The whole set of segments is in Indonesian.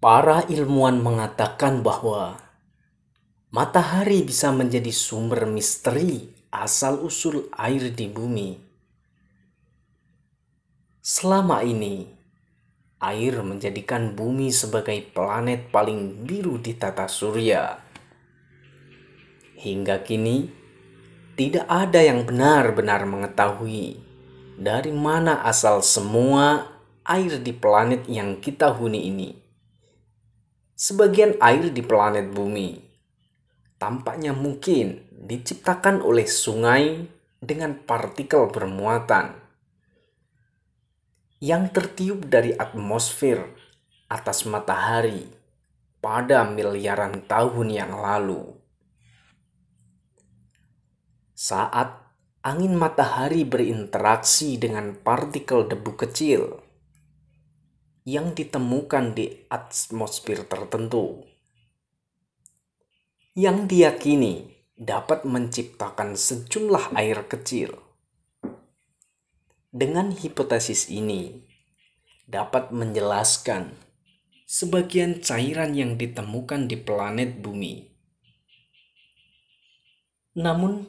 Para ilmuwan mengatakan bahwa matahari bisa menjadi sumber misteri asal-usul air di bumi. Selama ini, air menjadikan bumi sebagai planet paling biru di tata surya. Hingga kini, tidak ada yang benar-benar mengetahui dari mana asal semua air di planet yang kita huni ini. Sebagian air di planet bumi tampaknya mungkin diciptakan oleh sungai dengan partikel bermuatan yang tertiup dari atmosfer atas matahari pada miliaran tahun yang lalu. Saat angin matahari berinteraksi dengan partikel debu kecil yang ditemukan di atmosfer tertentu, yang diyakini dapat menciptakan sejumlah air kecil. Dengan hipotesis ini, dapat menjelaskan sebagian cairan yang ditemukan di planet bumi. Namun,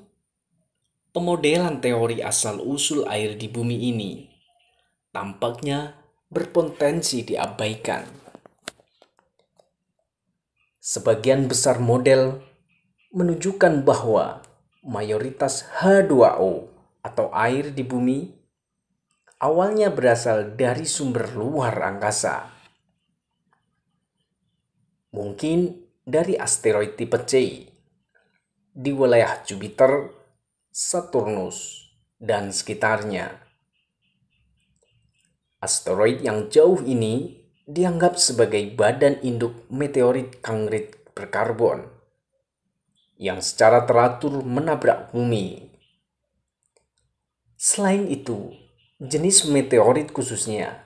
pemodelan teori asal-usul air di bumi ini tampaknya berpotensi diabaikan. Sebagian besar model menunjukkan bahwa mayoritas H2O atau air di bumi awalnya berasal dari sumber luar angkasa. Mungkin dari asteroid tipe C di wilayah Jupiter, Saturnus, dan sekitarnya. Asteroid yang jauh ini dianggap sebagai badan induk meteorit kongrit berkarbon yang secara teratur menabrak bumi. Selain itu, jenis meteorit khususnya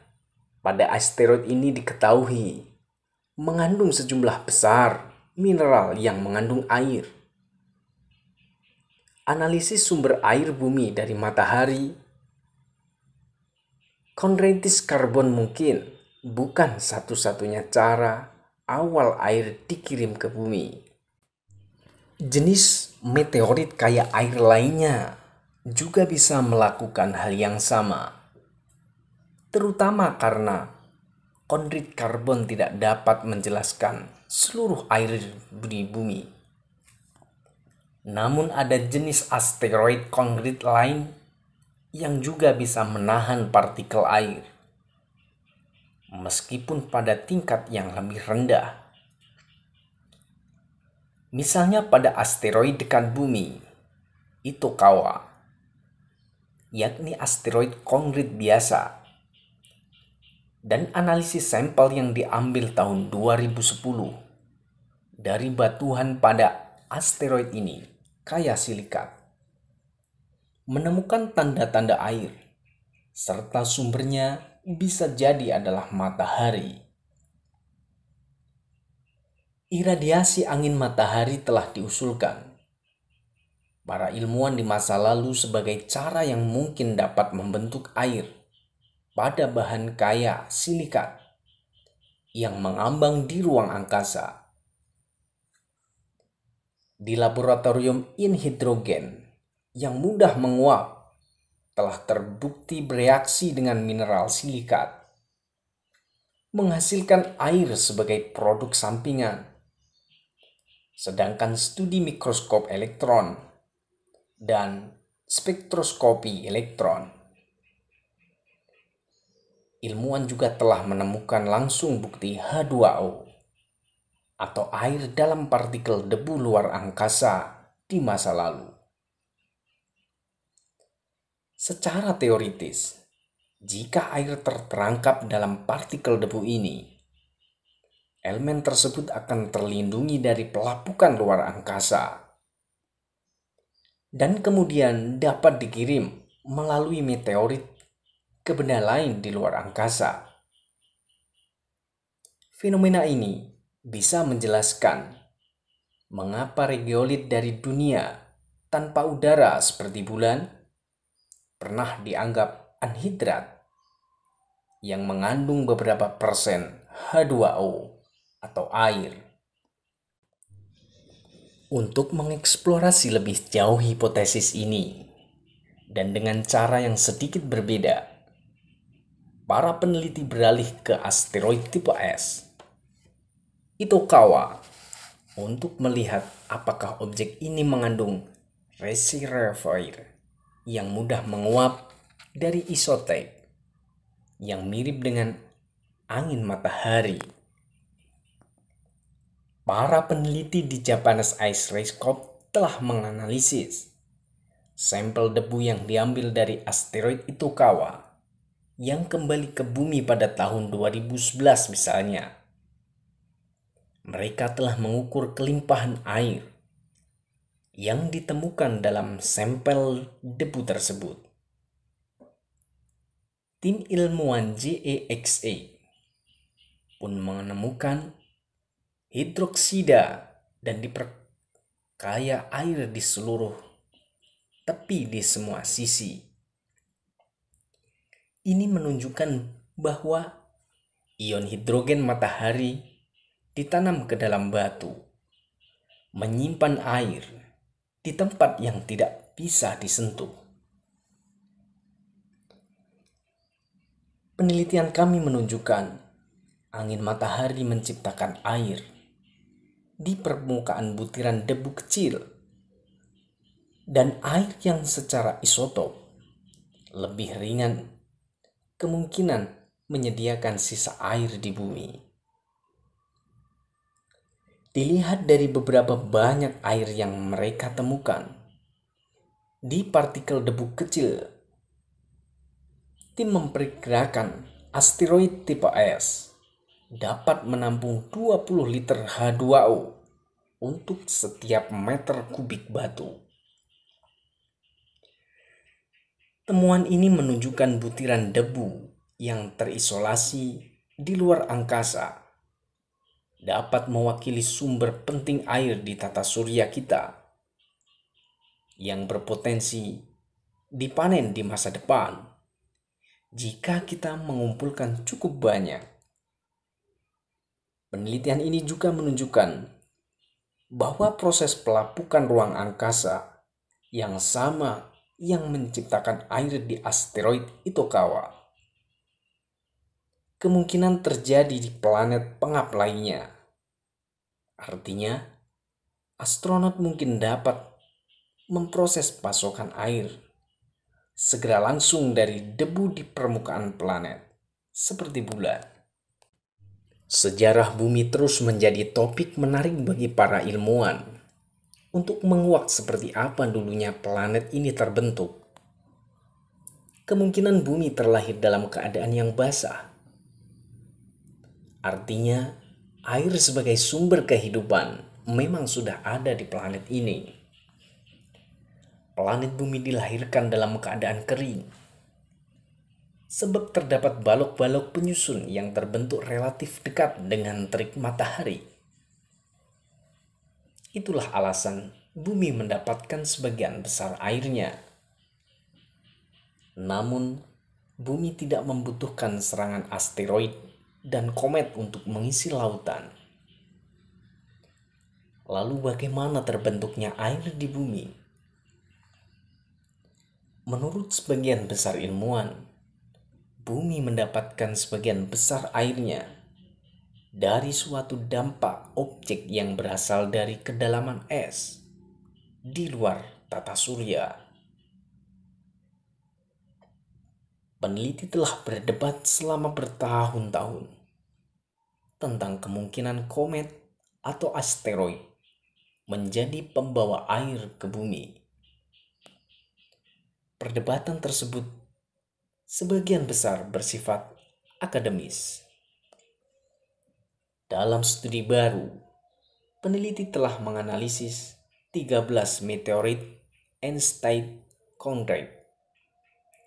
pada asteroid ini diketahui mengandung sejumlah besar mineral yang mengandung air. Analisis sumber air bumi dari matahari kondensasi karbon mungkin bukan satu-satunya cara awal air dikirim ke bumi. Jenis meteorit kaya air lainnya juga bisa melakukan hal yang sama, terutama karena kondensasi karbon tidak dapat menjelaskan seluruh air di bumi. Namun ada jenis asteroid kongrit lain yang juga bisa menahan partikel air, meskipun pada tingkat yang lebih rendah. Misalnya pada asteroid dekat bumi, Itokawa, yakni asteroid kongrit biasa. Dan analisis sampel yang diambil tahun 2010 dari batuan pada asteroid ini kaya silikat menemukan tanda-tanda air, serta sumbernya bisa jadi adalah matahari. Iradiasi angin matahari telah diusulkan para ilmuwan di masa lalu sebagai cara yang mungkin dapat membentuk air pada bahan kaya silikat yang mengambang di ruang angkasa. Di laboratorium inhidrogen yang mudah menguap telah terbukti bereaksi dengan mineral silikat, menghasilkan air sebagai produk sampingan. Sedangkan studi mikroskop elektron dan spektroskopi elektron, ilmuwan juga telah menemukan langsung bukti H2O atau air dalam partikel debu luar angkasa di masa lalu. Secara teoritis, jika air terperangkap dalam partikel debu ini, elemen tersebut akan terlindungi dari pelapukan luar angkasa dan kemudian dapat dikirim melalui meteorit ke benda lain di luar angkasa. Fenomena ini bisa menjelaskan mengapa regolith dari dunia tanpa udara seperti bulan pernah dianggap anhidrat yang mengandung beberapa persen H2O atau air. Untuk mengeksplorasi lebih jauh hipotesis ini, dan dengan cara yang sedikit berbeda, para peneliti beralih ke asteroid tipe S, Itokawa, untuk melihat apakah objek ini mengandung reservoir yang mudah menguap dari isotop yang mirip dengan angin matahari. Para peneliti di Japanese Ice Telescope telah menganalisis sampel debu yang diambil dari asteroid Itokawa yang kembali ke bumi pada tahun 2011 misalnya. Mereka telah mengukur kelimpahan air yang ditemukan dalam sampel debu tersebut. Tim ilmuwan JEXA pun menemukan hidroksida dan diperkaya air di seluruh tepi di semua sisi. Ini menunjukkan bahwa ion hidrogen matahari ditanam ke dalam batu, menyimpan air di tempat yang tidak bisa disentuh. Penelitian kami menunjukkan angin matahari menciptakan air di permukaan butiran debu kecil, dan air yang secara isotop lebih ringan kemungkinan menyediakan sisa air di bumi. Dilihat dari beberapa banyak air yang mereka temukan di partikel debu kecil, tim memperkirakan asteroid tipe S dapat menampung 20 liter H2O untuk setiap meter kubik batu. Temuan ini menunjukkan butiran debu yang terisolasi di luar angkasa dapat mewakili sumber penting air di tata surya kita yang berpotensi dipanen di masa depan jika kita mengumpulkan cukup banyak. Penelitian ini juga menunjukkan bahwa proses pelapukan ruang angkasa yang sama yang menciptakan air di asteroid Itokawa kemungkinan terjadi di planet pengap lainnya. Artinya, astronot mungkin dapat memproses pasokan air segera langsung dari debu di permukaan planet, seperti bulan. Sejarah bumi terus menjadi topik menarik bagi para ilmuwan untuk menguak seperti apa dulunya planet ini terbentuk. Kemungkinan bumi terlahir dalam keadaan yang basah. Artinya, air sebagai sumber kehidupan memang sudah ada di planet ini. Planet bumi dilahirkan dalam keadaan kering, sebab terdapat balok-balok penyusun yang terbentuk relatif dekat dengan terik matahari. Itulah alasan bumi mendapatkan sebagian besar airnya. Namun, bumi tidak membutuhkan serangan asteroid dan komet untuk mengisi lautan. Lalu bagaimana terbentuknya air di bumi? Menurut sebagian besar ilmuwan, bumi mendapatkan sebagian besar airnya dari suatu dampak objek yang berasal dari kedalaman es di luar tata surya. Peneliti telah berdebat selama bertahun-tahun tentang kemungkinan komet atau asteroid menjadi pembawa air ke bumi. Perdebatan tersebut sebagian besar bersifat akademis. Dalam studi baru, peneliti telah menganalisis 13 meteorit Einstein-Conrad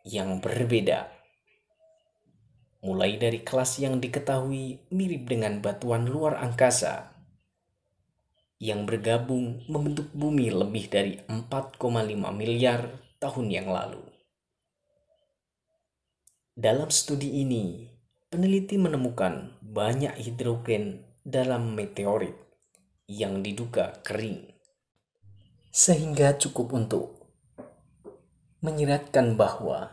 yang berbeda, mulai dari kelas yang diketahui mirip dengan batuan luar angkasa yang bergabung membentuk bumi lebih dari 4,5 miliar tahun yang lalu. Dalam studi ini, peneliti menemukan banyak hidrogen dalam meteorit yang diduga kering, sehingga cukup untuk menyiratkan bahwa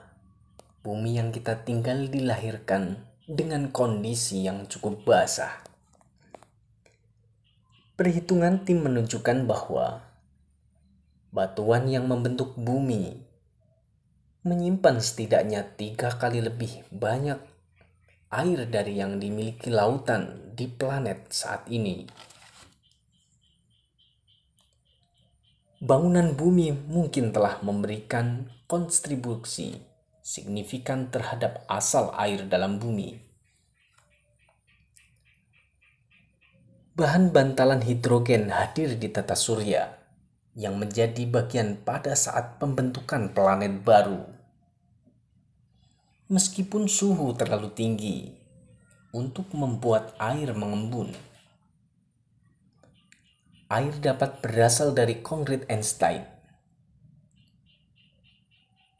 bumi yang kita tinggal dilahirkan dengan kondisi yang cukup basah. Perhitungan tim menunjukkan bahwa batuan yang membentuk bumi menyimpan setidaknya 3 kali lebih banyak air dari yang dimiliki lautan di planet saat ini. Bangunan bumi mungkin telah memberikan kontribusi signifikan terhadap asal air dalam bumi. Bahan bantalan hidrogen hadir di tata surya yang menjadi bagian pada saat pembentukan planet baru. Meskipun suhu terlalu tinggi untuk membuat air mengembun, air dapat berasal dari konkrit Einstein.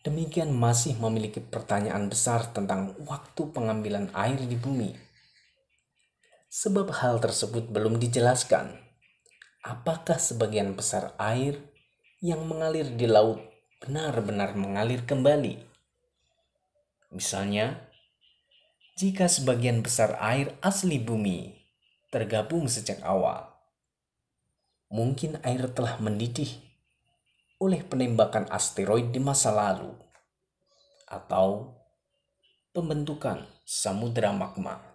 Demikian masih memiliki pertanyaan besar tentang waktu pengambilan air di bumi. Sebab hal tersebut belum dijelaskan. Apakah sebagian besar air yang mengalir di laut benar-benar mengalir kembali? Misalnya, jika sebagian besar air asli bumi tergabung sejak awal, mungkin air telah mendidih oleh penembakan asteroid di masa lalu atau pembentukan samudera magma.